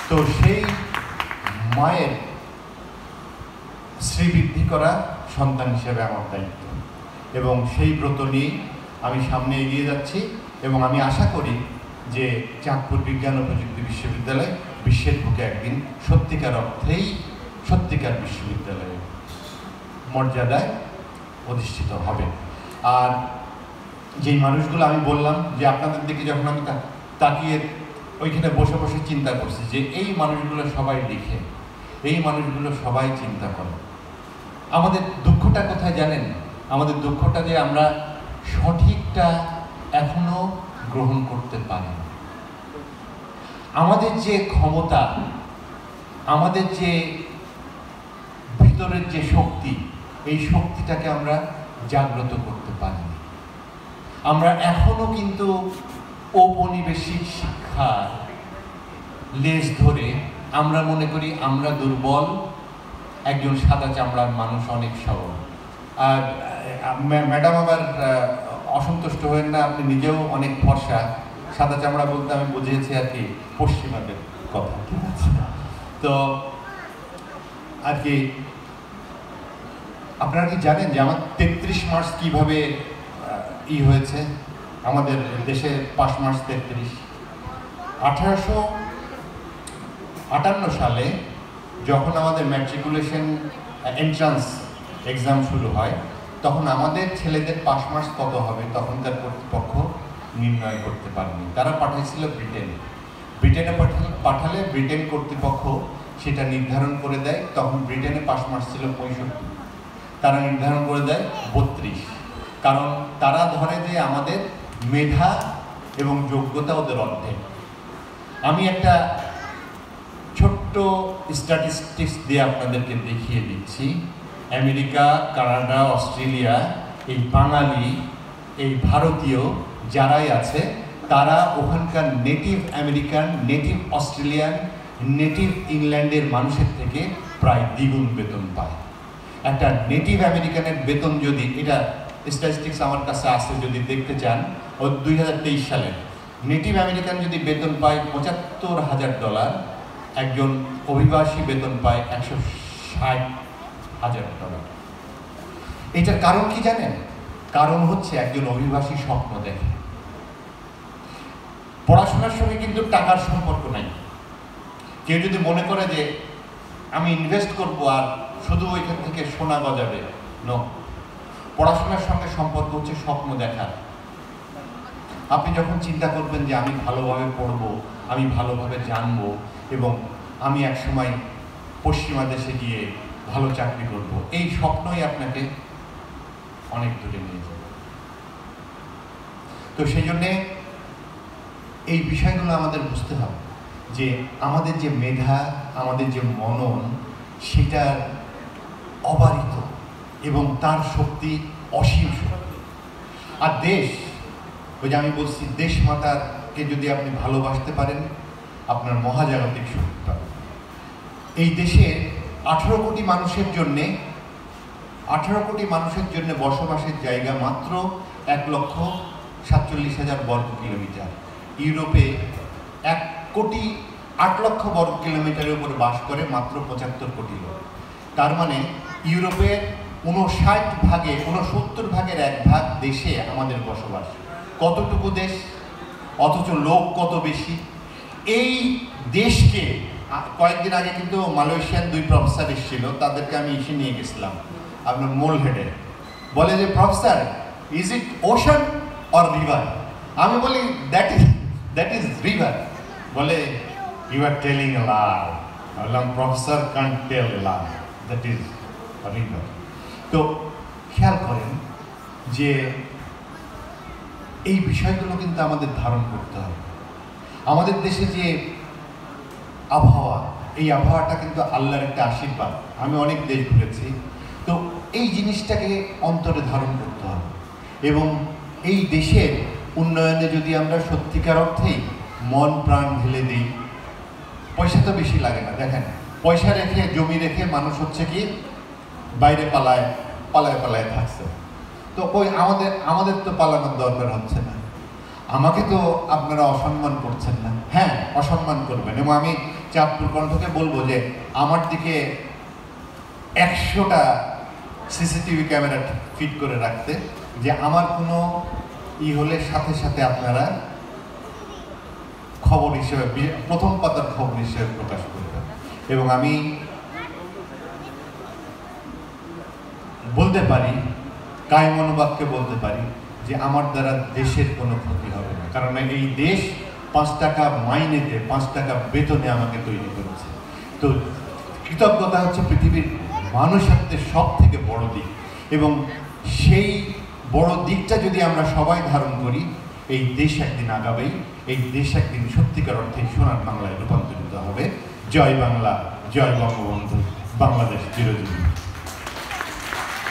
তো সেই মায়ের শ্রীবৃদ্ধি করা সন্তান হিসেবে আমার দায়িত্ব, এবং সেই ব্রত নিয়ে আমি সামনে এগিয়ে যাচ্ছি। এবং আমি আশা করি যে চাঁদপুর বিজ্ঞান ও প্রযুক্তি বিশ্ববিদ্যালয় বিশ্বের বুকে একদিন সত্যিকার অর্থেই সত্যিকার বিশ্ববিদ্যালয়ের মর্যাদায় অধিষ্ঠিত হবে। আর যেই মানুষগুলো আমি বললাম যে আপনাদের দিকে যখন আমি তাকিয়ে ওইখানে বসে বসে চিন্তা করছি যে এই মানুষগুলো সবাই লিখে, এই মানুষগুলো সবাই চিন্তা করে, আমাদের দুঃখটা কোথায় জানেন? আমাদের দুঃখটা যে আমরা সঠিকটা এখনো গ্রহণ করতে পারি না। আমাদের যে ক্ষমতা, আমাদের যে ভিতরের যে শক্তি, এই শক্তিটাকে আমরা জাগ্রত করতে পারি না। আমরা এখনো কিন্তু ঔপনিবেশিক শিক্ষার লেজ ধরে আমরা মনে করি আমরা দুর্বল, একজন সাদা চামড়ার মানুষ অনেক সবল। আর ম্যাডাম আবার অসন্তুষ্ট হবেন না, আপনি নিজেও অনেক ফর্সা। সাদা চামড়া বলতে আমি বুঝিয়েছি আর কি পশ্চিমাদের কথা, ঠিক আছে? তো আর কি আপনারা কি জানেন যে আমার 33 মার্চ কিভাবে হয়েছে? আমাদের দেশে 5 মার্চ 33। 1858 সালে যখন আমাদের ম্যাট্রিকুলেশন এন্ট্রান্স এক্সাম শুরু হয়, তখন আমাদের ছেলেদের 5 মার্চ কত হবে তখনকার কর্তৃপক্ষ নির্ণয় করতে পারেনি। তারা পাঠাইছিল ব্রিটেনে। ব্রিটেনে পাঠালে ব্রিটেন কর্তৃপক্ষ সেটা নির্ধারণ করে দেয়। তখন ব্রিটেনে 5 মার্চ ছিল 65, তারা নির্ধারণ করে দেয় 32। কারণ তারা ধরে যে আমাদের মেধা এবং যোগ্যতা ওদের অর্ধেক। আমি একটা ছোট্ট স্ট্যাটিস্টিক্স দিয়ে আপনাদেরকে দেখিয়ে দিচ্ছি। আমেরিকা, কানাডা, অস্ট্রেলিয়া, এই বাঙালি, এই ভারতীয় যারাই আছে, তারা ওখানকার native American, native Australian, native ইংল্যান্ডের মানুষের থেকে প্রায় দ্বিগুণ বেতন পায়। একটা নেটিভ আমেরিকানের বেতন, যদি এটা স্ট্যাটিস্টিক্স আমার কাছে আসে, যদি দেখতে চান, ও 2023 সালে নেটিভ আমেরিকান যদি বেতন পায় $75,000, একজন অভিবাসী বেতন পায় $160,000। এটার কারণ কি জানেন? কারণ হচ্ছে একজন অভিবাসী স্বপ্ন দেখে। পড়াশোনার সঙ্গে কিন্তু টাকার সম্পর্ক নাই। কেউ যদি মনে করে যে আমি ইনভেস্ট করবো আর শুধু ওইখান থেকে সোনা গজাবে, নো। পড়াশোনার সঙ্গে সম্পর্ক হচ্ছে স্বপ্ন দেখা। আপনি যখন চিন্তা করবেন যে আমি ভালোভাবে পড়বো, আমি ভালোভাবে জানবো, এবং আমি একসময় পশ্চিমা দেশে গিয়ে ভালো চাকরি করব, এই স্বপ্নই আপনাকে অনেক দূরে নিয়ে যাবে। তো সেই জন্যে এই বিষয়গুলো আমাদের বুঝতে হবে যে আমাদের যে মেধা, আমাদের যে মনন, সেটা অবারিত এবং তার শক্তি অসীম শক্তি। আর দেশ, ওই যে আমি বলছি, দেশ মাতাকে যদি আপনি ভালোবাসতে পারেন, আপনার মহাজাগতিক শক্তি পাবেন। এই দেশে 18 কোটি মানুষের জন্য বসবাসের জায়গা মাত্র 1,47,000 বর্গ কিলোমিটার। ইউরোপে 1,08,00,000 বর্গ কিলোমিটারের উপর বাস করে মাত্র 75 কোটি লোক। তার মানে ইউরোপের 69 ভাগের 1 ভাগ দেশে আমাদের বসবাস। কতটুকু দেশ, অথচ লোক কত বেশি। এই দেশকে কয়েকদিন আগে কিন্তু মালয়েশিয়ান 2 প্রফেসর এসেছিল, তাদেরকে আমি এসে নিয়ে গেছিলাম আপনার মোলহেডে। বলে যে professor, is it ocean or river? আমি বলি দ্যাট ইজ রিভার। বলে you are telling a lie. বললাম professor can't tell a lie, that is river. তো খেয়াল করেন যে এই বিষয়গুলো কিন্তু আমাদের ধারণ করতে হবে। আমাদের দেশে যে আবহাওয়া, এই আবহাওয়াটা কিন্তু আল্লাহর একটা আশীর্বাদ। আমি অনেক দেশ ঘুরেছি, তো এই জিনিসটাকে অন্তরে ধারণ করতে হবে। এবং এই দেশের উন্নয়নে যদি আমরা সত্যিকার অর্থেই মন প্রাণ ঢেলে দিই, পয়সা তো বেশি লাগে না। দেখেন, পয়সা রেখে, জমি রেখে মানুষ হচ্ছে কি বাইরে পালায় থাকছে। তো ওই আমাদের তো পালানোর দরকার হচ্ছে না। আমাকে তো আপনারা অসম্মান করছেন না। হ্যাঁ, অসম্মান করবেন, এবং আমি চাঁদপুর কণ্ঠকে বলবো যে আমার দিকে 100টা সিসিটিভি ক্যামেরা ফিট করে রাখতে, যে আমার কোনো হলে সাথে সাথে আপনারা খবর হিসেবে, প্রথম পাতার খবর হিসেবে প্রকাশ করবেন। এবং আমি বলতে পারি, কায়মনোবাক্যে বলতে পারি যে আমার দ্বারা দেশের কোনো ক্ষতি হবে না, কারণ এই দেশ 5 টাকা মাইনেতে, 5 টাকা বেতনে আমাকে তৈরি করেছে। তো কৃতজ্ঞতা হচ্ছে পৃথিবীর মানুষত্বের সব থেকে বড় দিক, এবং সেই বড় দিকটা যদি আমরা সবাই ধারণ করি, এই দেশ একদিন আগাবেই, এই দেশ একদিন সত্যিকার অর্থে সোনার বাংলায় রূপান্তরিত হবে। জয় বাংলা, জয় বঙ্গবন্ধু, বাংলাদেশ চিরজীবী।